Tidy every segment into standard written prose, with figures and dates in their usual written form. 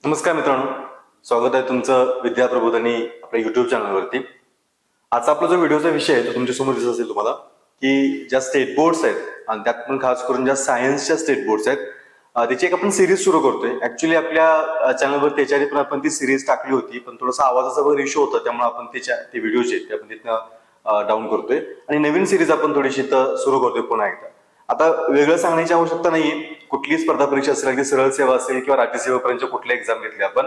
नमस्कार मित्रांनो, स्वागत आहे तुमचं विद्या प्रबोधिनी आपल्या युट्यूब चॅनलवरती। आजचा आपला जो व्हिडिओचा विषय आहे तो तुमच्या समोर दिसत असेल तुम्हाला की ज्या स्टेट बोर्ड्स आहेत आणि त्यात पण खास करून ज्या सायन्सच्या स्टेट बोर्ड्स आहेत त्याची एक आपण सिरीज सुरू करतोय। ऍक्च्युली आपल्या चॅनलवर त्याच्या आधी पण आपण ती सिरीज टाकली होती, पण थोडासा आवाजाचा वगैरे इश्यू होता, त्यामुळे आपण ते व्हिडिओ जे आहेत ते आपण तिथनं डाऊन करतोय आणि नवीन सिरीज आपण थोडीशी सुरू करतोय पुन्हा एकदा। आता वेगळं सांगण्याची आवश्यकता नाहीये, कुठलीही स्पर्धा परीक्षा असेल, अगदी सरळ सेवा असेल किंवा राज्यसेवेपर्यंत कुठल्या एक्झाम घेतली आपण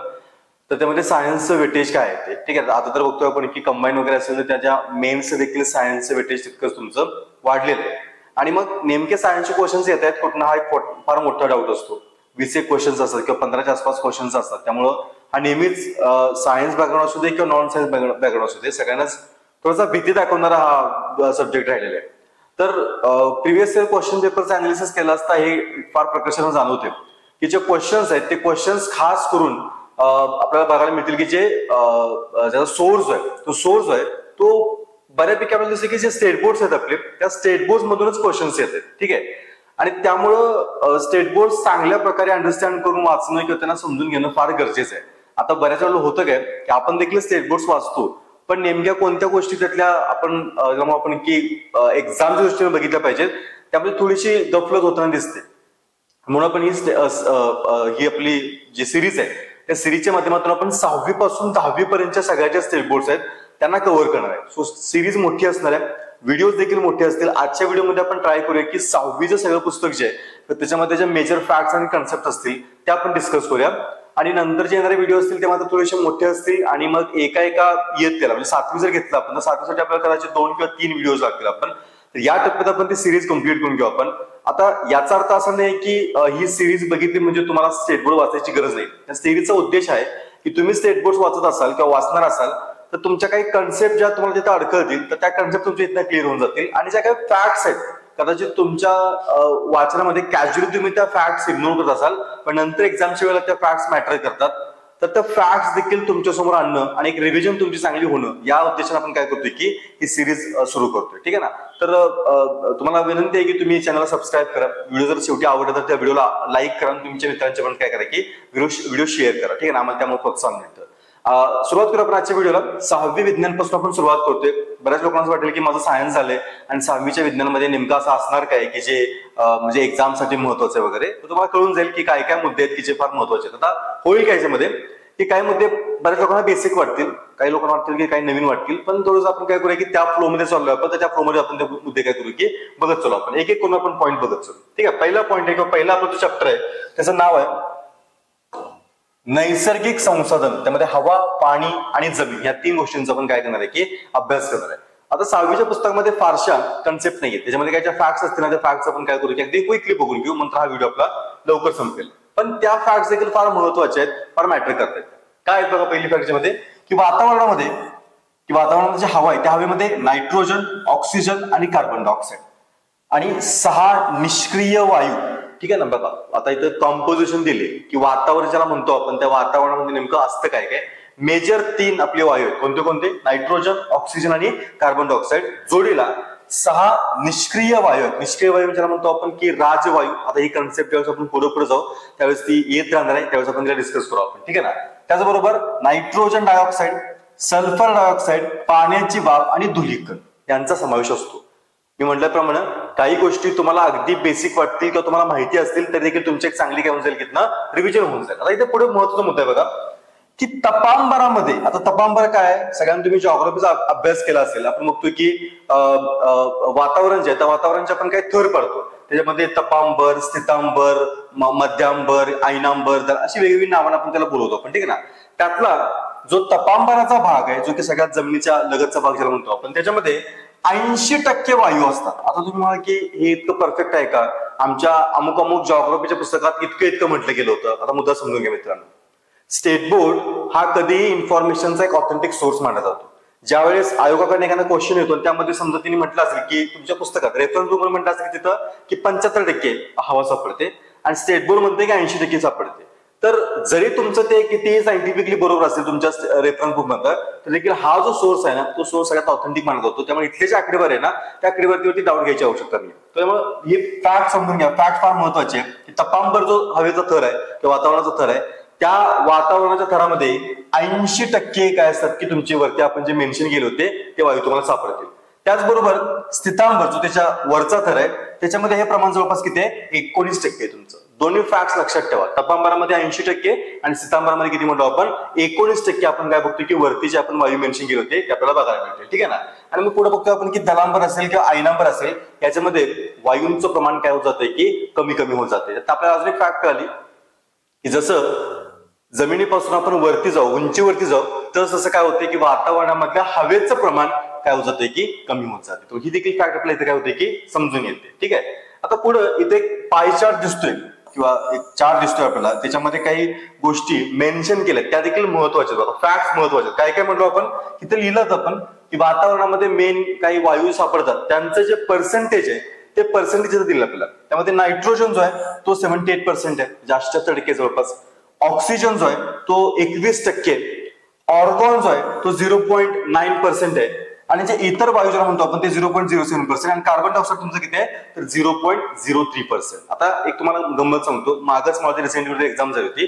तर त्यामध्ये सायन्सचं वेटेज काय आहे ते ठीक आहे। आता तर बघतोय आपण की कंबाईन वगैरे असेल तर त्याच्या मेन्सचं देखील सायन्सचं वेटेज तितकंच तुमचं वाढलेलं आहे। आणि मग नेमके सायन्सचे क्वेश्चन्स येत आहेत कुठला, हा एक फार मोठा डाऊट असतो। 20 क्वेश्चन्स असतात किंवा 15च्या आसपास क्वेश्चन्स असतात, त्यामुळं हा नेहमीच सायन्स बॅकग्राऊंड असू दे किंवा नॉन सायन्स बॅकग्राऊंड असू दे, सगळ्यांनाच थोडासा भीती दाखवणारा हा सब्जेक्ट राहिलेला आहे। तर प्रिव्हियस इयर क्वेश्चन पेपरचं अनालिसिस केलं असता हे फार प्रकर्षाने जाणवते की जे क्वेश्चन्स आहेत ते क्वेश्चन्स खास करून आपल्याला बघायला मिळतील की जे ज्याचा सोर्स आहे तो बऱ्यापैकी आपल्याला दिसते की जे स्टेट बोर्ड्स आहेत आपले त्या स्टेट बोर्ड मधूनच क्वेश्चन्स येतात, ठीक आहे। आणि त्यामुळं स्टेट बोर्ड चांगल्या प्रकारे अंडरस्टँड करून वाचणं किंवा त्यांना समजून घेणं फार गरजेचं आहे। आता बऱ्याच वेळेला होतं काय की आपण देखील स्टेट बोर्ड्स वाचतो, पण नेमक्या कोणत्या गोष्टी त्यातल्या आपण की एक्झामच्या दृष्टीने बघितल्या पाहिजेत त्यामध्ये थोडीशी गफलत होताना दिसते। म्हणून आपण ही आपली जी सिरीज आहे त्या सिरीजच्या माध्यमातून आपण 6वी पासून 10वी पर्यंतच्या सगळ्या ज्या स्टेट बोर्ड्स आहेत त्यांना कव्हर करणार आहे। सो सिरीज मोठी असणार आहे, व्हिडिओज देखील मोठे असतील। आजच्या व्हिडिओमध्ये आपण ट्राय करूया की 6वीचं सगळं पुस्तक जे आहे तर त्याच्यामध्ये ज्या मेजर फॅक्ट्स आणि कन्सेप्ट असतील त्या आपण डिस्कस करूया आणि नंतर जे येणारे व्हिडिओ असतील ते मात्र थोडेसे मोठे असतील आणि मग एका येत त्याला म्हणजे 7वी जर घेतलं आपण तर 7वीसाठी आपल्याला कदाचित 2 किंवा 3 व्हिडिओज लागतील आपण, तर या टप्प्यात आपण ती सिरीज कंप्लीट करून घेऊ आपण। आता याचा अर्थ असा नाही की ही सिरीज बघितली म्हणजे तुम्हाला स्टेट बोर्ड वाचायची गरज नाही। त्या सिरीजचा उद्देश आहे की तुम्ही स्टेट बोर्ड वाचत असाल किंवा वाचणार असाल तर तुमच्या काही कन्सेप्ट ज्या तुम्हाला तिथे अडकळतील तर त्या कन्सेप्ट तुमच्या इथं क्लिअर होऊन जातील आणि ज्या काही फॅक्ट्स आहेत कदाचित तुमच्या वाचनामध्ये कॅज्युअली तुम्ही त्या फॅक्ट्स इग्नोर करत असाल, पण नंतर एक्झामच्या वेळेला त्या फॅक्ट्स मॅटर करतात, तर त्या फॅक्ट्स देखील तुमच्या समोर आणणं आणि एक रिव्हिजन तुमची चांगली होणं या उद्देशाने आपण काय करतोय की ही सिरीज सुरू करतोय, ठीक आहे ना। तर तुम्हाला विनंती आहे की तुम्ही चॅनलला सबस्क्राईब करा, व्हिडिओ जर शेवटी आवडला तर त्या व्हिडिओला लाईक करा, तुमच्या मित्रांच्या पण काय करा की व्हिडिओ शेअर करा, ठीक आहे ना, आम्हाला त्यामुळे प्रोत्साहन मिळतं। सुरुवात करू आपण आजच्या व्हिडिओला। 6वी विज्ञानपासून आपण सुरुवात करतोय। बऱ्याच लोकांना वाटेल की माझं सायन्स झालंय आणि 6वीच्या विज्ञानामध्ये नेमकं असं असणार काय की जे म्हणजे एक्झामसाठी महत्वाचं वगैरे, तर तुम्हाला कळून जाईल की काय काय मुद्दे आहेत की जे फार महत्वाचे आहेत। आता होईल काय याच्यामध्ये की काही मुद्दे बऱ्याच लोकांना बेसिक वाटतील, काही लोकांना वाटतील की काही नवीन वाटतील, पण थोडंसं आपण काय करूया की त्या फ्लो मध्ये चाललोय आपण, तर त्या फ्लो मध्ये आपण ते मुद्दे काय करू की बघत चालू, आपण एक एक करून आपण पॉईंट बघत चालू, ठीक आहे। पहिला पॉईंट आहे किंवा पहिला आपला जो चॅप्टर आहे त्याचं नाव आहे नैसर्गिक संसाधन। त्यामध्ये हवा, पाणी आणि जमीन या 3 गोष्टींचा आपण काय करणार आहे की अभ्यास करणार आहे। आता 6वीच्या पुस्तकामध्ये फारशा कन्सेप्ट नाहीये, त्याच्यामध्ये काय ज्या फॅक्ट्स असतील ना त्या फॅक्ट्स आपण काय करू की अगदी क्विकली बघून घेऊ, नंतर हा व्हिडिओ आपला लवकर संपेल। पण त्या फॅक्ट्स देखील फार महत्वाच्या आहेत, फार मॅटर करतात। काय आहेत बघा, पहिली फॅक्ट मध्ये की वातावरणामध्ये जी हवा आहे त्या हवेमध्ये नायट्रोजन, ऑक्सिजन आणि कार्बन डायऑक्साईड आणि 6 निष्क्रिय वायू, ठीक आहे ना। बघा आता इथं कॉम्पोजिशन दिले की वातावरण ज्याला म्हणतो आपण, त्या वातावरणामध्ये नेमकं असतं काय काय। मेजर 3 आपले वायू आहेत, कोणते कोणते, नायट्रोजन, ऑक्सिजन आणि कार्बन डायऑक्साईड, जोडीला 6 निष्क्रिय वायू आहेत। निष्क्रिय वायू ज्याला म्हणतो आपण की राजवायू। आता ही कन्सेप्ट ज्यावेळेस आपण पुढे जाऊ त्यावेळेस ती येत राहणार आहे, त्यावेळेस आपण तिला डिस्कस करू आपण, ठीक आहे ना। त्याचबरोबर नायट्रोजन डायऑक्साईड, सल्फर डायऑक्साईड, पाण्याची वाफ आणि धुलीकण यांचा समावेश असतो। मी म्हटल्याप्रमाणे काही गोष्टी तुम्हाला अगदी बेसिक वाटतील किंवा तुम्हाला माहिती असतील तरी देखील तुमची एक चांगली काय होऊन जाईल कितना रिव्हिजन होऊन जाईल। आता इथे पुढे महत्त्वाचा मुद्दा आहे बघा की तपांबरामध्ये, आता तपांबर काय आहे, सगळ्यांनी तुम्ही जिओग्राफीचा अभ्यास केला असेल, आपण बघतोय की वातावरण जे आहे त्या वातावरणाचे आपण काही थर पाडतो, त्याच्यामध्ये तपांबर, स्थितांबर, मध्यांबर, आयनांबर अशी वेगवेगळी नावानं आपण त्याला बोलवतो आपण, ठीक आहे ना। त्यातला जो तपांबराचा भाग आहे जो की सगळ्यात जमिनीच्या लगतचा भाग ज्याला म्हणतो आपण, त्याच्यामध्ये 80% वायू असतात। आता तुम्ही म्हणाल की हे इतकं परफेक्ट आहे का, आमच्या अमुक अमुक जिओग्राफीच्या पुस्तकात इतकं म्हटलं गेलं होतं। आता मुद्दा समजून घ्या मित्रांनो, स्टेट बोर्ड हा कधीही इन्फॉर्मेशनचा एक ऑथेंटिक सोर्स मानला जातो। ज्यावेळेस आयोगाकडे एखादा क्वेश्चन येतो त्यामध्ये समजा तिने म्हटलं असेल की तुमच्या पुस्तकात रेफरन्स बुक म्हटलं असेल की तिथं की 75% हवा सापडते आणि स्टेट बोर्ड म्हणते की 80% सापडते, तर जरी तुमचं ते किती सायंटिफिकली बरोबर असेल तुमच्या रेफरन्स बुक मध्ये, तर देखील हा जो सोर्स आहे ना तो सोर्स सगळ्यात ऑथेंटिक मानला जातो। त्यामुळे इथले जे आकडेवारी आहे ना त्या आकडेवारीवरती डाऊट घ्यायची आवश्यकता नाही। त्यामुळे हे फॅक्ट समजून घ्या, फॅक्ट फार महत्वाचे आहे की तपांबर जो हवेचा थर आहे किंवा वातावरणाचा थर आहे त्या वातावरणाच्या थरामध्ये 80% काय असतात की तुमचे वरती आपण जे मेन्शन केले होते ते वायू तुम्हाला सापडतील. त्याचबरोबर स्थितांबर जो त्याच्या वरचा थर आहे त्याच्यामध्ये हे प्रमाण जवळपास किती आहे 19% आहे तुमचं. दोन्ही फॅक्ट्स लक्षात ठेवा. तपांबरामध्ये 80% आणि स्थितांबरामध्ये किती म्हणतो आपण 19% आपण काय बघतो की वरती जे आपण वायू मेन्शन केले होते ते आपल्याला बघायला मिळते. ठीक आहे ना. आणि मग पुढे बघतो आपण की दलांबर असेल किंवा आयनांबर असेल याच्यामध्ये वायूंचं प्रमाण काय होत जातंय की कमी कमी होत जाते. तर आपल्याला अजून एक फॅक्ट कळाली की जसं जमिनीपासून आपण वरती जाऊ उंचीवरती जाऊ तर तसं काय होते की वातावरणामधल्या हवेचं प्रमाण काय होत जाते की कमी होत जाते. तर ही देखील फॅक्ट आपल्याला इथे काय होते की समजून येते. ठीक आहे. आता पुढे इथे एक पाय चार्ट दिसतोय किंवा एक चार्ट दिसतोय आपल्याला त्याच्यामध्ये काही गोष्टी मेन्शन केल्यात त्या देखील महत्वाच्या फॅक्ट महत्वाचे. काय काय म्हणतो आपण तिथे लिहिलं आपण की वातावरणामध्ये मेन काही वायू सापडतात त्यांचं जे पर्सेंटेज आहे ते पर्सेंटेज दिलं आपल्याला. त्यामध्ये नायट्रोजन जो आहे तो 78% आहे जास्त टक्के जवळपास. ऑक्सिजन जो आहे तो 21%, ऑर्गॉन जो आहे तो 0.9% आहे आणि जे इतर वायू ज्याला म्हणतो आपण ते 0.07% आणि कार्बन डायऑक्साईड तुमचं किती आहे तर 0.03%. आता एक तुम्हाला गंमत सांगतो. मागच माझी रिसेंटली एक्झाम झाली होती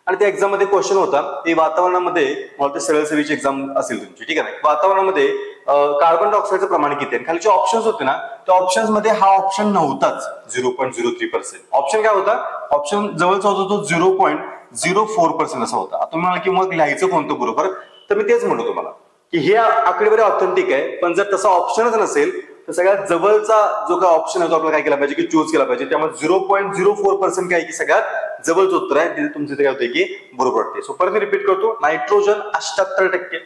आणि त्या एक्झाम मध्ये क्वेश्चन होता की वातावरणामध्ये मला ते सरळ सेवेची एक्झाम असेल तुमची. ठीक आहे ना. वातावरणामध्ये कार्बन डायऑक्साईडचं प्रमाण किती आहे. खाली जे ऑप्शन्स होते ना त्या ऑप्शन्स मध्ये हा ऑप्शन नव्हताच 0.03%. ऑप्शन काय होता ऑप्शन जवळचा होता तो 0.04% असा होता. आता तुम्हाला की मग लिहायचं कोणतं बरोबर तर मी तेच म्हणतो तुम्हाला की हे आकडेवारी ऑथेंटिक आहे पण जर तसा ऑप्शनच नसेल तर सगळ्यात जवळचा जो काय ऑप्शन आहे तो आपल्याला काय केला पाहिजे की चूज केला पाहिजे. त्यामुळे 0.04% काय की सगळ्यात जवळचं उत्तर आहे तिथे तुमचं काय होते की बरोबर वाटते. सो परत मी रिपीट करतो. नायट्रोजन 78%,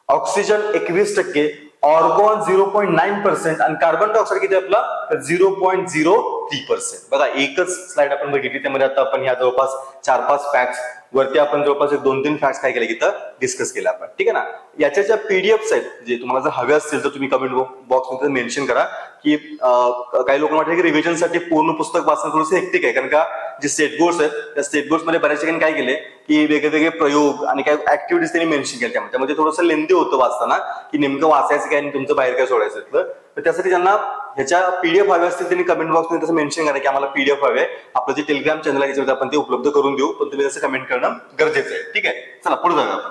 ऑक्सिजन 21%, ऑर्गॉन 0.9% आणि कार्बन डायऑक्साईड किती आपला 0.03%. बघा एकच स्लाइड आपण बघितली त्यामध्ये आता आपण ह्या जवळपास 4-5 फॅक्ट्स वरती आपण जवळपास 2-3 फॅक्ट्स काय केले की डिस्कस केले आपण. ठीक आहे ना. याच्या ज्या पीडीएफ्स आहेत जे तुम्हाला जर हवे असतील तर तुम्ही कमेंट बॉक्स मध्ये मेन्शन करा की काही लोक वाटतं की रिव्हिजनसाठी पूर्ण पुस्तक वाचणं थोडंसं हेक्टिक आहे कारण का जे स्टेट बोर्ड्स आहेत त्या स्टेट बोर्ड्स मध्ये बऱ्याच ठिकाणी काय केले की वेगवेगळे प्रयोग आणि काही ऍक्टिव्हिटीज त्यांनी मेन्शन केल्या त्यामध्ये थोडंसं लेंदी होतं वाचताना की नेमकं वाचायचं काय आणि तुमचं बाहेर काय सोडायचं. तर त्यासाठी ज्यांना ह्याच्या पीडीएफ हवे असतील त्यांनी कमेंट बॉक्स मध्ये तसं मेन्शन करा की आम्हाला पीडीएफ हवे. आपलं जे टेलिग्राम चॅनल आहे त्याच्यामध्ये आपण ते उपलब्ध करून देऊ पण तुम्ही तसं कमेंट करणं गरजेचं आहे. ठीक आहे. चला पुढे जाऊया आपण.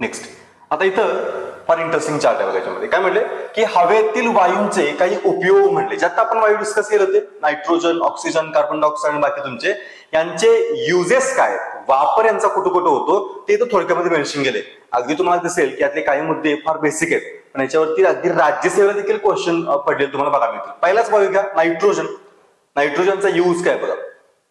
नेक्स्ट आता इथं फार इंटरेस्टिंग चार्ट आहे बघा. याच्यामध्ये काय म्हणले की हवेतील वायूंचे काही उपयोग म्हणले ज्यात आपण वायू डिस्कस केले होते नायट्रोजन, ऑक्सिजन, कार्बन डायऑक्साईड आणि बाकी तुमचे यांचे युजेस काय वापर यांचा कुठं कुठं होतो ते इथं थोडक्यामध्ये मेन्शन केले. अगदी तुम्हाला दिसेल की यातले काही मुद्दे फार बेसिक आहेत पण याच्यावरती अगदी राज्यसेवेला देखील क्वेश्चन पडले तुम्हाला बघायला मिळतील. पहिलाच वायू घ्या नायट्रोजन. नायट्रोजनचा यूज काय बघा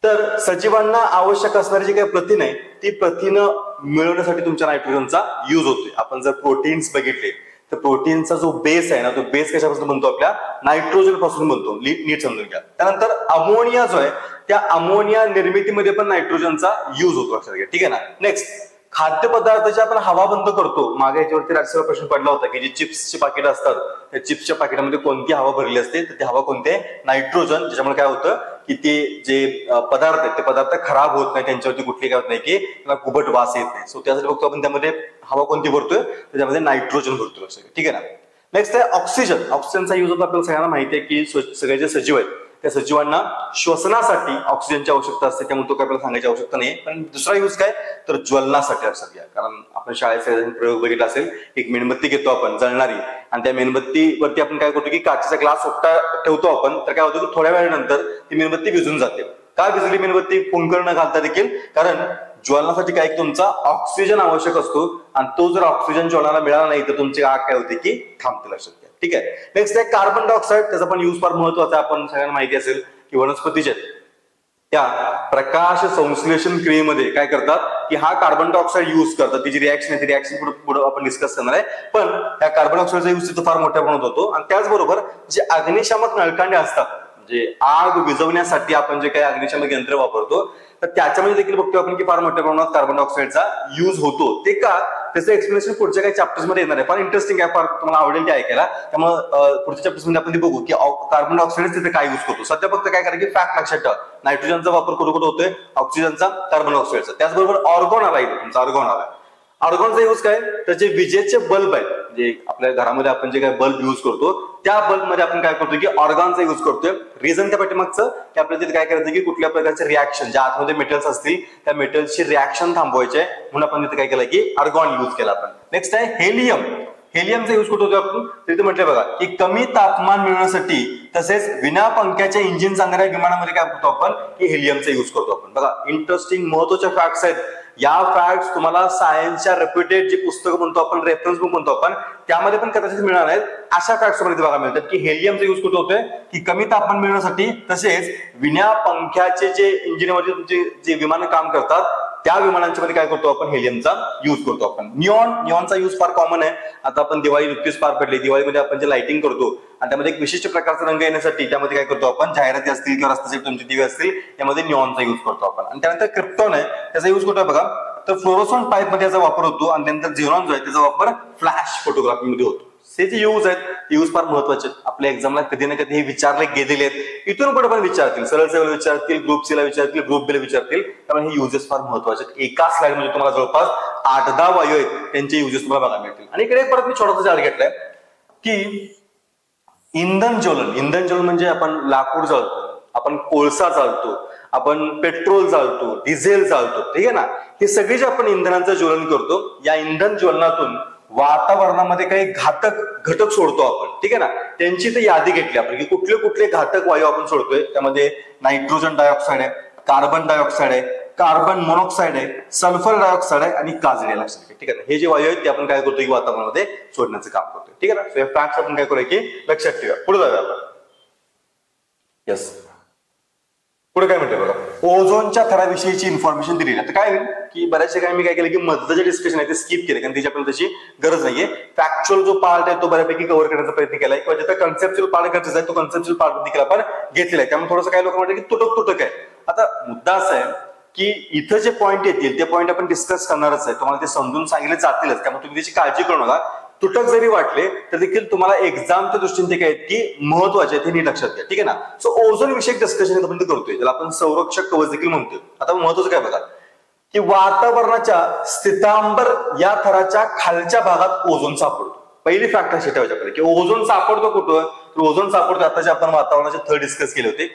तर सजीवांना आवश्यक असणारी जी काही प्रथिन आहे ती प्रथिनं मिळवण्यासाठी तुमच्या नायट्रोजनचा यूज होतोय. आपण जर प्रोटीन्स बघितले तर प्रोटीनचा जो बेस आहे ना तो बेस कशापासून बनतो आपल्या नायट्रोजन पासून बनतो. नीट समजून घ्या. त्यानंतर अमोनिया जो आहे त्या अमोनिया निर्मितीमध्ये पण नायट्रोजनचा यूज होतो लक्षात घ्या. ठीक आहे ना. नेक्स्ट खाद्यपदार्थ जे आपण हवा बंद करतो मागे याच्यावरती राज्यसभा प्रश्न पडला होता की जे चिप्सचे पाकिट असतात त्या चिप्सच्या पाकिटामध्ये कोणती हवा भरली असते तर ती हवा कोणती आहे नायट्रोजन. त्याच्यामुळे काय होतं की ते जे पदार्थ आहेत ते पदार्थ खराब होत नाही त्यांच्यावरती कुठली काय होत नाही की त्याला कुबट वास येत नाही. सो त्यासाठी बघतो आपण त्यामध्ये हवा कोणती भरतोय त्याच्यामध्ये नायट्रोजन भरतो लक्षात घ्या. ठीक आहे ना. नेक्स्ट आहे ऑक्सिजन. ऑक्सिजनचा यूज होता आपल्याला सगळ्यांना माहिती आहे की सगळे जे सजीव आहेत त्या सजीवांना श्वसनासाठी ऑक्सिजनची आवश्यकता असते त्यामुळे तो काय आपल्याला सांगायची आवश्यकता नाही. पण दुसरा यूज काय तर ज्वलनासाठी लक्षात घ्या. कारण आपण शाळेत प्रयोग बघितला असेल एक मेणबत्ती घेतो आपण जळणारी आणि त्या मेणबत्तीवरती आपण काय करतो की काचेचा ग्लास एकटा ठेवतो आपण तर काय होतं की थोड्या वेळानंतर ती मेणबत्ती विझून जाते. का विझली मेणबत्ती फुंकर न घालता देखील कारण ज्वलनासाठी काय तुमचा ऑक्सिजन आवश्यक असतो आणि तो जर ऑक्सिजन ज्वलनाला मिळाला नाही तर तुमची आग काय होते की थांबते लक्षात घ्या. ठीक आहे. नेक्स्ट आहे कार्बन डायऑक्साईड. त्याचा पण यूज फार महत्वाचा आहे. आपण सगळ्यांना माहिती असेल की वनस्पतीचे त्या प्रकाश संश्लेषण क्रियेमध्ये काय करतात की हा कार्बन डायऑक्साईड यूज करतात. ती जी रिॲक्शन आहे ती रिॲक्शन पुढे आपण डिस्कस करणार आहे पण त्या कार्बन डायऑक्साईडचा यूज तिथं फार मोठ्या प्रमाणात होतो. आणि त्याचबरोबर जे अग्निशामक नळकांडे असतात म्हणजे आग विझवण्यासाठी आपण जे काही अग्निशामक यंत्र वापरतो तर त्याच्यामध्ये देखील बघतो आपण की फार मोठ्या प्रमाणात कार्बन डायऑक्साईडचा यूज होतो. ते का त्याचं एक्सप्लेनेशन पुढच्या काही चॅप्टर्स मध्ये येणार आहे. फार इंटरेस्टिंग आहे. फार तुम्हाला आवडेल ते ऐकायला. त्यामुळे पुढच्या चॅप्टर्स मध्ये आपण बघू की कार्बन डायऑक्साईड तिथे काय यूज करतो. सध्या फक्त काय करा की फॅक्ट लक्षात ठेवा नायट्रोजनचा वापर कुठे कुठे होतोय ऑक्सिजनचा कार्बन डायऑक्साईडचा. त्याचबरोबर ऑर्गॉन आला इथे तुमचा ऑर्गॉन आला. आर्गॉनचा यूज काय, तर जे विजेचे बल्ब आहेत, जे आपल्या घरामध्ये आपण जे काय बल्ब युज करतो त्या बल्ब मध्ये आपण काय करतो की ऑर्गॉनचा यूज करतोय. रिझन त्या पाठीमागचं की आपल्याला तिथे काय करायचं की कुठल्या प्रकारचे रिॲक्शन ज्या आतमध्ये मेटल्स असतील त्या मेटल्सची रिॲक्शन थांबवायचे म्हणून आपण तिथे काय केलं की आर्गॉन यूज केला आपण. नेक्स्ट आहे हेलियम. हेलियमचा यूज कुठे होतो आपण, तिथे म्हटलंय बघा की कमी तापमान मिळवण्यासाठी तसेच विना पंख्याच्या इंजिन चालणाऱ्या विमानामध्ये काय करतो आपण की हेलियमचा यूज करतो आपण. बघा इंटरेस्टिंग महत्वाच्या फॅक्ट्स आहेत. या फॅक्ट्स तुम्हाला सायन्सच्या रेप्युटेड जे पुस्तकं म्हणतो आपण, रेफरन्स बुक म्हणतो आपण, त्यामध्ये पण कदाचित मिळणार आहेत. अशा फॅक्ट्स मध्ये बघा मिळतात की हेलियमचा यूज कुठे होतोय की कमी तापमान मिळवण्यासाठी तसेच विना पंख्याचे जे इंजिनमध्ये तुमचे जे विमान काम करतात त्या विमानांच्या मध्ये काय करतो आपण हेलियमचा यूज करतो आपण. निऑनचा यूज फार कॉमन आहे. आता आपण दिवाळी नुकतीच पार पडली, दिवाळीमध्ये आपण जे लाइटिंग करतो आणि त्यामध्ये एक विशिष्ट प्रकारचा रंग येण्यासाठी त्यामध्ये काय करतो आपण जाहिराती असतील किंवा रस्त्याचे तुमचे दिवे असतील त्यामध्ये निऑनचा यूज करतो आपण. आणि त्यानंतर क्रिप्टॉन आहे, त्याचा यूज कुठे बघा तर फ्लोरोसॉन टाईप मध्ये याचा वापर होतो आणि त्यानंतर झेनॉन जो आहे त्याचा वापर फ्लॅश फोटोग्राफी मध्ये होतो. हे जे यूज आहेत यूज फार महत्वाचे आहेत. आपल्या एक्झामला कधी ना कधी हे विचारले गेलेले आहेत. इथून पुढे पण विचारतील, सरळ सरळ विचारतील, ग्रुप सी ला विचारतील, ग्रुप बी ला विचारतील. त्यामुळे हे युजेस फार महत्वाचे आहेत. एका स्लाइड मध्ये तुम्हाला जवळपास 8-10 वायू आहेत त्यांचे युजेस तुम्हाला बघायला मिळतील. आणि इकडे परत मी छोटासा चार्ट घेतलाय की इंधन ज्वलन म्हणजे आपण लाकूड जाळतो, आपण कोळसा जाळतो, आपण पेट्रोल जाळतो, डिझेल जाळतो, ठीक आहे ना. हे सगळे जे आपण इंधनांचं ज्वलन करतो या इंधन ज्वलनातून वातावरणामध्ये काही घातक घटक सोडतो आपण, ठीक आहे ना. त्यांची तर यादी घेतली आपण की कुठले कुठले घातक वायू आपण सोडतोय. त्यामध्ये नायट्रोजन डायऑक्साईड आहे, कार्बन डायऑक्साईड आहे, कार्बन मोनॉक्साईड आहे, सल्फर डायऑक्साईड आहे आणि काजळी लक्षात घ्या, ठीक आहे ना. हे जे वायू आहेत ते आपण काय करतो की वातावरणामध्ये सोडण्याचं काम करतोय, ठीक आहे ना. सो हे फॅक्ट्स आपण काय करूया की लक्षात ठेवा. पुढे जाऊया आपण. येस, पुढे काय म्हणते बघा, ओझोनच्या थराविषयीची इन्फॉर्मेशन दिलेली आहे. काय होईल की बऱ्याच ठिकाणी मी काय केलं की मधलं जे डिस्कशन आहे ते स्किप केलं कारण त्याची आपल्याला तशी गरज नाहीये. फॅक्च्युअल जो पार्ट आहे तो बऱ्यापैकी कव्हर करण्याचा प्रयत्न केलाय किंवा जिथे कन्सेप्च्युअल पार्ट गरजेचा आहे तो कन्सेप्च्युअल पार्ट देखील आपण घेतलेला आहे. त्यामुळे थोडंसं काही लोक म्हणतात की तुटक आहे. आता मुद्दा असा आहे की इथं जे पॉईंट येतील ते पॉईंट आपण डिस्कस करणारच आहे. तुम्हाला ते समजून सांगितले जातीलच, त्यामुळे तुम्ही त्याची काळजी करू नका. तुटक जरी वाटले तर देखील तुम्हाला एक्झामच्या दृष्टीने ते काय की महत्वाचे आहेत हे नीट लक्षात घ्या, ठीक आहे ना. सो ओझोन विषयक डिस्कशन आपण करतोय ज्याला आपण संरक्षक कवच देखील म्हणतोय. आता महत्वाचं काय बघा की वातावरणाच्या स्थितांबर या थराच्या खालच्या भागात ओझोन सापडतो. पहिली फॅक्ट अशी ठेवायची की ओझोन सापडतो कुठं, तर ओझोन सापडतो आता जे आपण वातावरणाचे थर डिस्कस केले होते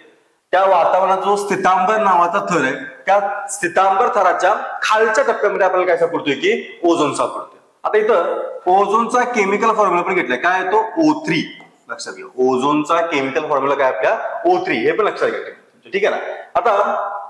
त्या वातावरणाचा जो स्थितांबर नावाचा थर आहे त्या स्थितांबर थराच्या खालच्या टप्प्यामध्ये आपल्याला काय सापडतोय की ओझोन सापडतोय. आता इथं ओझोनचा केमिकल फॉर्म्युला पण घेतलाय, काय आहे तो O3. लक्षात घ्या ओझोनचा केमिकल फॉर्म्युला काय आपल्या O3 हे पण लक्षात घ्या, ठीक आहे ना. आता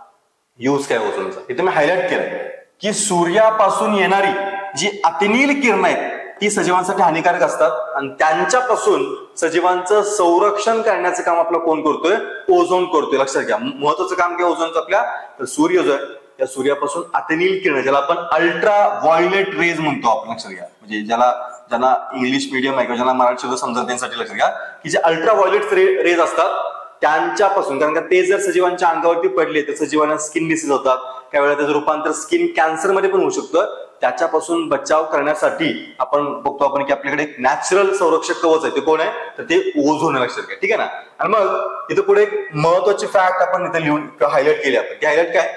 यूज काय ओझोनचा इथे मी हायलाइट केलंय की सूर्यापासून येणारी जी अतिनील किरण आहेत ती सजीवांसाठी हानिकारक असतात आणि त्यांच्यापासून सजीवांचं संरक्षण करण्याचं काम आपलं कोण करतोय, ओझोन करतोय. लक्षात घ्या महत्वाचं काम काय ओझोनचं आपल्या, तर सूर्य जो आहे त्या सूर्यापासून अतिनील किरण ज्याला आपण अल्ट्रा व्हायोलेट रेज म्हणतो आपण, लक्षात घ्या. म्हणजे ज्यांना इंग्लिश मीडियम आहे किंवा ज्यांना मराठी शब्द समजत त्यांसाठी लक्षात घ्या की जे अल्ट्रा व्हायोलेट रेज असतात त्यांच्यापासून, कारण का ते जर सजीवांच्या अंगावरती पडले तर सजीवांना स्किन डिसीज होतात, काही वेळा त्याचं रूपांतर स्किन कॅन्सर मध्ये पण होऊ शकतं. त्याच्यापासून बचाव करण्यासाठी आपण बघतो आपण की आपल्याकडे एक नॅचरल संरक्षक कवच आहे, ते कोण आहे तर ते ओझोन आहे. लक्षात घ्या, ठीक आहे ना. आणि मग इथं पुढे एक महत्वाची फॅक्ट आपण इथे लिहून हायलाइट केली आपण. ती हायलाइट काय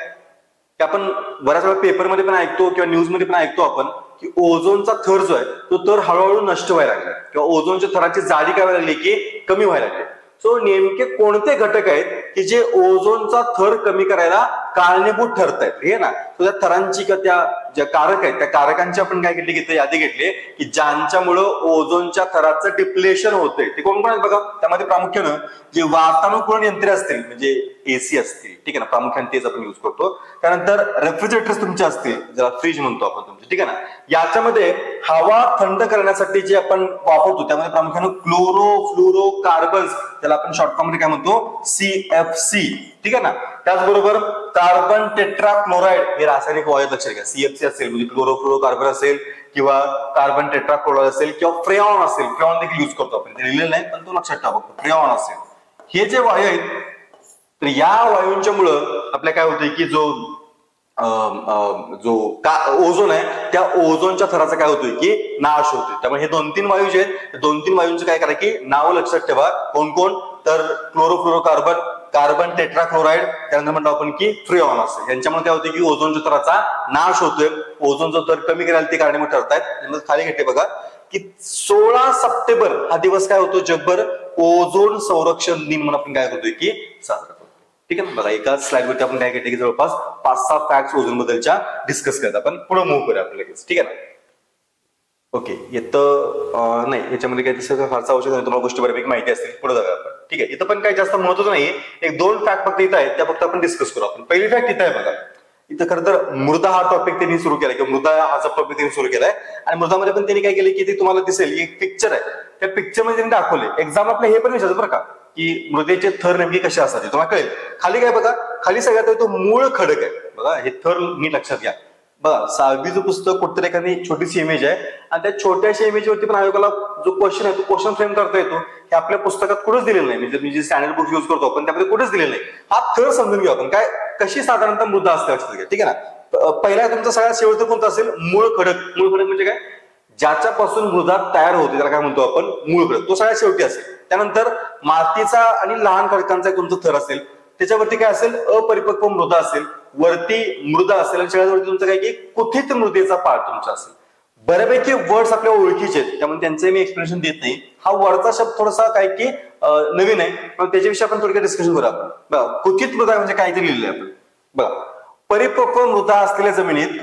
की आपण बऱ्याच वेळा पेपरमध्ये पण ऐकतो किंवा न्यूज मध्ये पण ऐकतो आपण की ओझोनचा थर जो आहे तो थर हळूहळू नष्ट व्हायला लागला किंवा ओझोनच्या थराची जाडी काय व्हायला लागली की कमी व्हायला लागली. सो नेमके कोणते घटक आहेत की जे ओझोनचा थर कमी करायला कारणीभूत ठरतायत, हे ना. त्या थरांची किंवा त्या ज्या कारक आहेत त्या कारकांची आपण काय केली की यादी घेतली की ज्यांच्यामुळं ओझोनच्या थराचं डिप्लेशन होतंय. ते कोण कोण आहेत बघा, त्यामध्ये प्रामुख्यानं जे वातानुकूलन यंत्रे असतील म्हणजे एसी असतील, ठीक आहे ना, प्रामुख्याने तेच आपण युज करतो. त्यानंतर रेफ्रिजरेटर्स तुमचे असतील ज्याला फ्रीज म्हणतो आपण तुमचे, ठीक आहे ना. याच्यामध्ये हवा थंड करण्यासाठी जे आपण वापरतो त्यामध्ये प्रामुख्यानं क्लोरो फ्लोरो कार्बन्स त्याला आपण शॉर्ट फॉर्म मध्ये काय म्हणतो CFC, ठीक आहे ना. त्याचबरोबर कार्बन टेट्रा क्लोराइड हे रासायनिक वायू लक्षात घ्या. CFC असेल म्हणजे क्लोरोफ्लोरो कार्बन असेल किंवा कार्बन टेट्रा क्लोराइड असेल किंवा फ्रेऑन असेल, फ्रेऑन देखील युज करतो आपण, ते लिहिलेलं नाही पण तो लक्षात ठेवा फ्रेऑन असेल. हे जे वायू आहेत तर या वायूंच्या मुळे आपल्या काय होतंय की जो ओझोन आहे त्या ओझोनच्या थराचा काय होतोय की नाश होतोय. त्यामुळे हे 2-3 वायू जे आहेत 2-3 वायूंचं काय करा की नाव लक्षात ठेवा. कोण कोण, तर क्लोरोफ्लोरोकार्बन, कार्बन टेट्राक्लोराईड, त्यानंतर म्हणतो आपण की फ्रिऑन असते. यांच्यामुळे काय होते की ओझोन थराचा नाश होतोय, ओझोनचा थर कमी करायला ते कारणीभूत ठरतायत. खाली घेते बघा की 16 सप्टेंबर हा दिवस काय होतो जगभर ओझोन संरक्षण दिन म्हणून आपण काय करतोय की साजरा करतो. ठीक आहे ना. बघा एकाच स्लाइड वरती आपण काय केलं की जवळपास 5-6 फॅक्ट्स ओझोन बद्दलच्या डिस्कस करत आपण पुढे मूव्ह करूया आपण लगेच. ठीक आहे ना. ओके, येतं नाही याच्यामध्ये काही तसं फारसा आवश्यक नाही, तुम्हाला गोष्टी बऱ्यापैकी माहिती असतील, पुढे जाऊया आपण. ठीक आहे, इथं पण काही जास्त महत्त्वाचं नाहीये, 1-2 फॅक्ट फक्त इथं आहेत, त्या फक्त आपण डिस्कस करू. आपण पहिली फॅक्ट इथं आहे बघा. इथं खरं तर मृदा हा टॉपिक त्यांनी सुरू केलाय किंवा मृदा हा सब टॉपिक त्यांनी सुरू केलाय. आणि मृदामध्ये पण त्यांनी काय केले की ते तुम्हाला दिसेल एक पिक्चर आहे, त्या पिक्चर मध्ये त्यांनी दाखवले. एक्झाम आपलं हे पण विचारतं बरं का की मृदेचे थर नेमके कसे असतात तुम्हाला कळेल. खाली काय बघा, खाली सगळ्यात तो मूळ खडक आहे बघा, हे थर नीट लक्षात घ्या. बघा 6वीचं पुस्तक कुठतरी एखादी छोटीशी इमेज आहे आणि त्या छोट्याशा इमेज वरती पण आयोगाला जो क्वेश्चन आहे तो क्वेश्चन फ्रेम करता येतो. हे आपल्या पुस्तकात कुठेच दिलेलं नाही, म्हणजे मी जे स्टँडर्ड बुक युज करतो आपण त्यामध्ये कुठेच दिलेलं नाही. हा थर समजून घेऊ आपण काय कशी साधारणतः मृदा असते लक्षात घ्या. ठीक आहे ना. पहिला तुमचा सगळ्यात शेवटचं कोणतं असेल, मूळ खडक. मूळ खडक म्हणजे काय, ज्याच्यापासून मृदा तयार होते त्याला काय म्हणतो आपण मूळ खडक, तो सगळ्यात शेवटी असेल. त्यानंतर मातीचा आणि लहान खडकांचा तुमचा थर असेल, त्याच्यावरती काय असेल अपरिपक्व मृदा असेल, वरती मृदा असेल आणि सगळ्यावरती तुमचं काय की कुथित मृदेचा पार्ट तुमचा असेल. बऱ्यापैकी वर्ड्स आपल्या ओळखीचे आहेत त्यामुळे त्यांचे मी एक्सप्लेनेशन देत नाही. हा वरचा शब्द थोडासा काय की नवीन आहे पण त्याच्याविषयी आपण थोडक्यात डिस्कशन करू आपण. बघा कुथित मृदा म्हणजे काय ते लिहिलंय आपण. बघा परिपक्व मृदा असलेल्या जमिनीत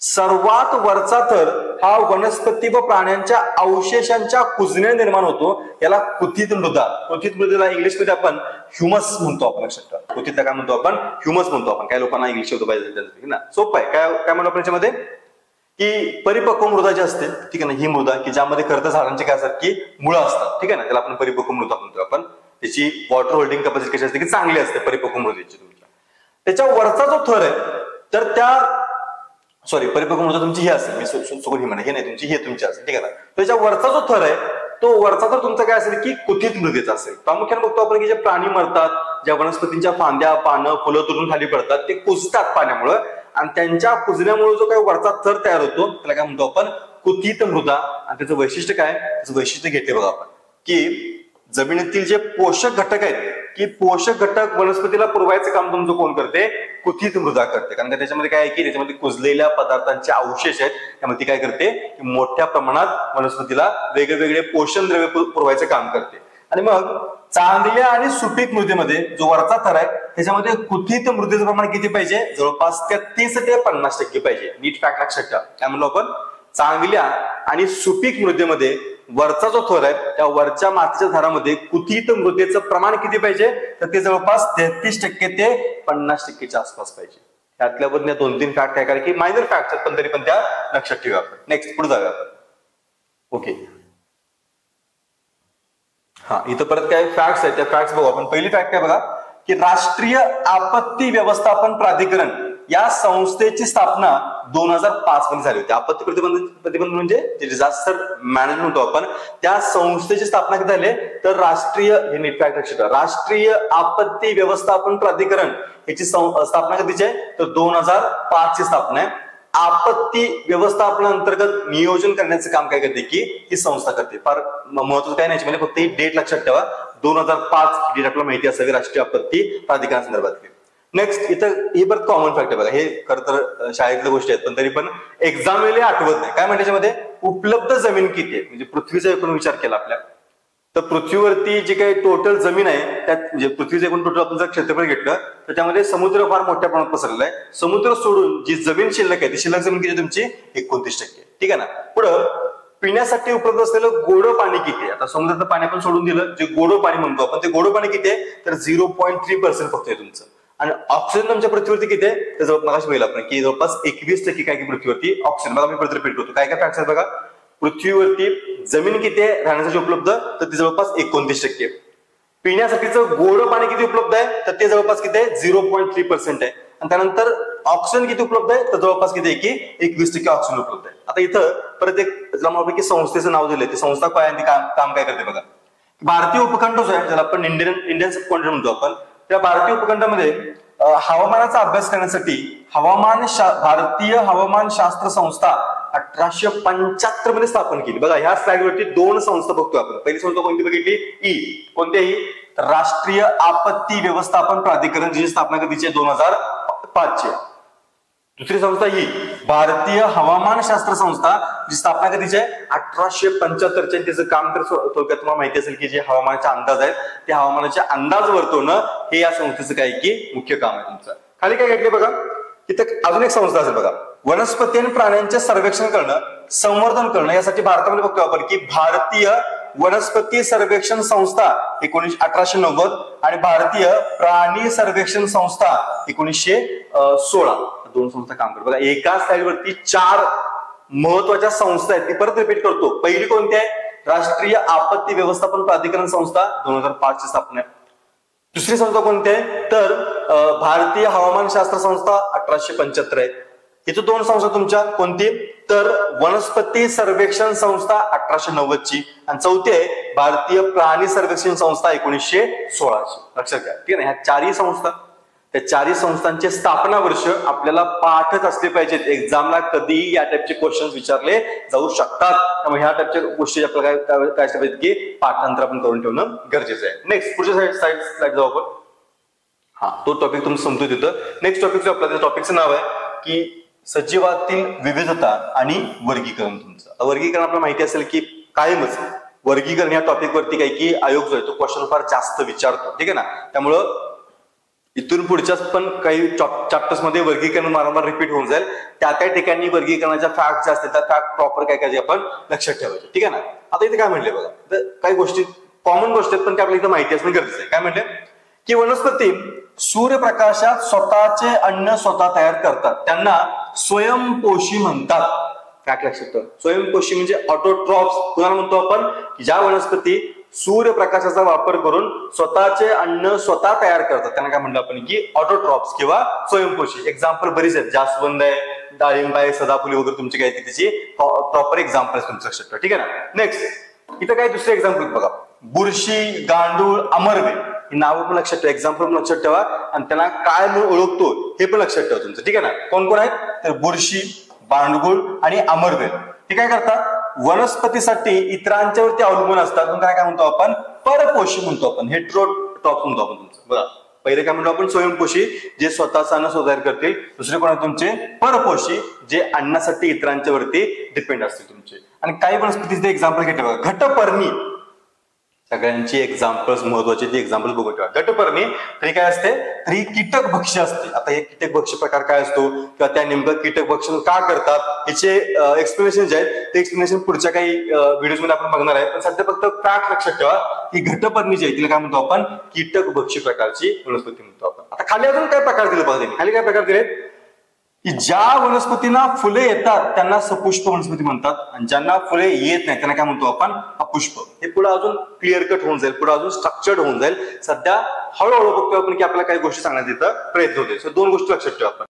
सर्वात वरचा थर हा वनस्पती व प्राण्यांच्या अवशेषांच्या कुजण्याने निर्माण होतो, याला कुथित मृदा. कुथित मृदेला इंग्लिश मध्ये आपण ह्युमस म्हणतो. आपण लक्षात ठेवा कुथितला काय म्हणतो आपण, ह्युमस म्हणतो आपण. काही लोकांना इंग्लिश शब्द पाहिजे ना, सोपं आहे. काय म्हणतो आपण याच्यामध्ये की परिपक्व मृदा जी असते, ठीक आहे ना, ही मृदा की ज्यामध्ये खरं तर झाडांचे काय असतात की मुळं असतात. ठीक आहे ना, त्याला आपण परिपक्व मृदा म्हणतो आपण. त्याची वॉटर होल्डिंग कॅपॅसिटी कशी असते की चांगली असते परिपक्व मृदेची तुमच्या. त्याच्या वरचा जो थर आहे तर त्या परिपक्व मृदा तुमची ही असेल, मी सोबत ही म्हणा हे नाही तुमची, हे तुमची असेल. ठीक आहे ना. त्याच्या वरचा जो थर आहे तो वरचा थर तुमचा काय असेल की कुथित मृदेचा असेल. प्रामुख्याने बघतो आपण की जे प्राणी मरतात, ज्या वनस्पतींच्या फांद्या पानं फुलं तुटून खाली पडतात ते कुजतात पाण्यामुळं आणि त्यांच्या कुजण्यामुळे जो काही वरचा थर तयार होतो त्याला काय म्हणतो आपण कुथित मृदा. आणि त्याचं वैशिष्ट्य काय, त्याचं वैशिष्ट्य घेतले बघा आपण की जमिनीतील जे पोषक घटक आहेत की पोषक घटक वनस्पतीला पुरवायचं काम तुमचं कोण करते, कुथित मृदा करते. कारण त्याच्यामध्ये काय आहे की त्याच्यामध्ये कुजलेल्या पदार्थांचे अवशेष आहेत, त्यामध्ये काय करते की मोठ्या प्रमाणात वनस्पतीला वेगवेगळे पोषण द्रव्य पुरवायचं काम करते. आणि मग चांगल्या आणि सुपीक मृदेमध्ये जो वरचा थर आहे त्याच्यामध्ये कुथित मृदेचं प्रमाण किती पाहिजे, जवळपास 33 ते 50% पाहिजे. नीट फॅक्ट लक्षात ठेवा. काय म्हणलो आपण, चांगल्या आणि सुपीक मृदेमध्ये वरचा जो थर आहे त्या वरच्या मातीच्या थरामध्ये कुथित मृदेचं प्रमाण किती पाहिजे, तर ते जवळपास 33% ते 50%च्या आसपास पाहिजे. त्यातल्यावर 2-3 फॅक्ट काय कारण की मायनर फॅक्ट आहेत पण तरी पण त्या लक्षात ठेवूया आपण. नेक्स्ट पुढे जाऊया आपण. ओके, हा इथं परत काय फॅक्ट्स आहेत त्या फॅक्ट्स बघू आपण. पहिली फॅक्ट काय बघा की राष्ट्रीय आपत्ती व्यवस्थापन प्राधिकरण या संस्थेची स्थापना 2005 मध्ये झाली होती. आपत्ती प्रतिबंध म्हणजे डिझास्टर मॅनेजमेंट म्हणतो आपण. त्या संस्थेची स्थापना कधी झाली तर राष्ट्रीय, हे नीट फॅक्ट लक्षात ठेवा, राष्ट्रीय आपत्ती व्यवस्थापन प्राधिकरण याची स्थापना कधीची आहे तर 2005 ची स्थापना आहे. आपत्ती व्यवस्थापनाअंतर्गत नियोजन करण्याचं काम काय करते की ही संस्था करते. फार महत्वाचं काय नाही म्हणजे फक्त ही डेट लक्षात ठेवा, 2005 ही डेट आपल्याला माहिती असावी राष्ट्रीय आपत्ती प्राधिकरणासंदर्भातली. नेक्स्ट इथं ही परत कॉमन फॅक्ट आहे बघा, हे खरं तर शाळेतल्या गोष्टी आहेत पण तरी पण एक्झाम वेळेला आठवत नाही. काय म्हणते त्याच्यामध्ये उपलब्ध जमीन किती आहे, म्हणजे पृथ्वीचा एकूण विचार केला आपल्या तर पृथ्वीवरती जे काही टोटल जमीन आहे त्यात म्हणजे पृथ्वीचं एकूण टोटल आपण जर क्षेत्रफळ घेतलं तर त्यामध्ये समुद्र फार मोठ्या प्रमाणात पसरलेला आहे. समुद्र सोडून जी जमीन शिल्लक आहे ती शिल्लक जमीन किती तुमची 29%. ठीक आहे ना. पुढं पिण्यासाठी उपलब्ध असलेलं गोडं पाणी किती आहे, आता समुद्राचं पाणी आपण सोडून दिलं, जे गोडं पाणी म्हणतो आपण ते गोडं पाणी किती आहे तर 0.3% फक्त आहे तुमचं. आणि ऑक्सिजन तुमच्या पृथ्वीवरती किती आहे तर जवळपास बघितलं आपण की जवळपास 21% काय की पृथ्वीवरती ऑक्सिजन. बघा मी परत रिपीट करतो काय काय फॅक्ट्स आहेत बघा. पृथ्वीवरती जमीन किती आहे राहण्यासाठी उपलब्ध तर ती जवळपास 29%. पिण्यासाठीचं गोडं पाणी किती उपलब्ध आहे तर ते जवळपास किती आहे 0.3% आहे. आणि त्यानंतर ऑक्सिजन किती उपलब्ध आहे तर जवळपास किती आहे की 21% ऑक्सिजन उपलब्ध आहे. आता इथं परत एक की संस्थेचं नाव दिलंय, ती संस्था काय काम काय करते बघा. भारतीय उपखंड जो आहे ज्याला आपण इंडियन सबकॉन्टिनेंट म्हणतो आपण, त्या भारतीय उपखंडामध्ये हवामानाचा अभ्यास करण्यासाठी भारतीय हवामान शास्त्र संस्था 1875 मध्ये स्थापन केली. बघा ह्या स्लाइड वरती 2 संस्था बघतोय आपण. पहिली संस्था कोणती बघितली, कोणत्याही राष्ट्रीय आपत्ती व्यवस्थापन प्राधिकरण, जिची स्थापना कधीची आहे? 2005 ची. दुसरी संस्था ही भारतीय हवामानशास्त्र संस्था, जी स्थापना कधीची आहे? 1875 ची. त्याचं काम तर थोडक्यात तुम्हाला माहिती असेल की जे हवामानाचे अंदाज आहेत ते हवामानाचे अंदाज वर्तवणं हे या संस्थेचं काय की मुख्य काम आहे तुमचं. खाली काय घेतले बघा, इथं अजून एक संस्था असेल बघा, वनस्पती आणि प्राण्यांचे सर्वेक्षण करणं, संवर्धन करणं, यासाठी भारतामध्ये बघतो आपण की भारतीय वनस्पती सर्वेक्षण संस्था 1890 आणि भारतीय प्राणी सर्वेक्षण संस्था 1916. दोन संस्था काम करतात बघा. एका स्लाइडवरती 4 महत्वाच्या संस्था आहेत, ती परत रिपीट करतो. पहिली कोणती आहे? राष्ट्रीय आपत्ती व्यवस्थापन प्राधिकरण संस्था, 2005 ची स्थापना आहे. दुसरी संस्था कोणती आहे? तर भारतीय हवामानशास्त्र संस्था 1875 आहे. इथं 2 संस्था तुमच्या कोणती? तर वनस्पती सर्वेक्षण संस्था 1890 ची, आणि चौथी आहे भारतीय प्राणी सर्वेक्षण संस्था 1916 ची. लक्षात घ्या, ठीक आहे ना. ह्या 4ही संस्था, त्या 4ही संस्थांचे स्थापना वर्ष आपल्याला पाठच असले पाहिजेत. एक्झामला कधीही या टाइपचे क्वेश्चन विचारले जाऊ शकतात. त्यामुळे ह्या टाइपच्या गोष्टी आपल्याला काय असल्या पाहिजे की पाठांतर आपण करून ठेवणं गरजेचं आहे. नेक्स्ट पुढच्या स्लाइड जाऊ आपण. हा, तो टॉपिक तुमचं समजून तिथं. नेक्स्ट टॉपिक जो आपल्या टॉपिकचं नाव आहे की सजीवातील विविधता आणि वर्गीकरण. तुमचं वर्गीकरण आपल्याला माहिती असेल की कायमच वर्गीकरण या टॉपिक वरती काही की आयोग जो आहे तो क्वेश्चन फार जास्त विचारतो, ठीक आहे ना. त्यामुळं इथून पुढच्याच पण काही चॅप्टर्स मध्ये वर्गीकरण वारंवार रिपीट होऊन जाईल. त्या ठिकाणी वर्गीकरणाच्या फॅक्ट ज्या असतात त्या फॅक्ट प्रॉपर काय काय आपण लक्षात ठेवायचे, ठीक आहे ना. आता इथे काय म्हणले बघा, तर काही गोष्टी कॉमन गोष्टी आहेत पण त्या आपल्याला इथं माहिती असणं गरजेचं आहे. काय म्हणले की वनस्पती सूर्यप्रकाशात स्वतःचे अन्न स्वतः तयार करतात, त्यांना स्वयंपोषी म्हणतात. फॅक्ट लक्षात ठेवा, स्वयंपोषी म्हणजे ऑटोट्रॉप्स. कुणाला म्हणतो आपण? की ज्या वनस्पती सूर्यप्रकाशाचा वापर करून स्वतःचे अन्न स्वतः तयार करतात त्यांना काय म्हणतो आपण की ऑटोट्रॉप्स किंवा स्वयंपोषी. एक्झाम्पल बरीच आहेत, जास्वंद आहे, डाळिंब आहे, सदाफुली वगैरे तुमची काय त्याची प्रॉपर एक्झाम्पल तुमचं लक्षात ठेवा, ठीक आहे ना. नेक्स्ट इथं काय दुसरे एक्झाम्पल बघा, बुरशी, गांडूळ, अमरबे ही नावं पण लक्षात ठेवा, एक्झाम्पल पण लक्षात ठेवा, आणि त्याला काय म्हणून ओळखतो हे पण लक्षात ठेवा तुमचं, ठीक आहे ना. कोण कोण आहेत? तर बुरशी, बांडगुळ आणि अमरबे. हे काय करतात? वनस्पतीसाठी इतरांच्यावरती अवलंबून असतात. काय म्हणतो आपण? परपोषी म्हणतो आपण, हेट्रोट्रॉप्स म्हणतो आपण तुमचं. बघा, पहिले काय म्हणतो आपण? स्वयंपोषी, जे स्वतःचं अन्न स्वतः तयार करतील. दुसरे कोण आहेत तुमचे? परपोषी, जे अन्नासाठी इतरांच्या वरती डिपेंड असतील तुमचे. आणि काही वनस्पतीचे एक्झाम्पल घेतले बघा, घटपर्णी. सगळ्यांची एक्झाम्पल्स महत्वाची ती एक्झाम्पल बघू ठेवा. घटपर्णी तरी काय असते? तरी कीटक भक्ष्य असते. आता हे कीटक भक्ष्य प्रकार काय असतो किंवा त्या नेमकं कीटक भक्षण का करतात याचे एक्सप्लेनेशन जे आहेत ते एक्सप्लेनेशन पुढच्या काही व्हिडिओज मध्ये आपण बघणार आहे. पण सध्या फक्त फॅक्ट लक्षात ठेवा की घटपर्णी जी आहे तिला काय म्हणतो आपण? कीटक भक्ष्य प्रकारची वनस्पती म्हणतो आपण. आता खाली अजून काय प्रकार दिले बघा, खाली काय प्रकार दिले की ज्या वनस्पतींना फुले येतात त्यांना सपुष्प वनस्पती म्हणतात, आणि ज्यांना फुले येत नाही त्यांना काय म्हणतो आपण? अपुष्प. हे पुढे अजून क्लिअर कट होऊन जाईल, पुढे अजून स्ट्रक्चर्ड होऊन जाईल. सध्या हळूहळू बघतोय आपण की आपल्याला काही गोष्टी सांगण्यात येतं प्रयत्न होते. 2 गोष्टी लक्षात ठेवा आपण.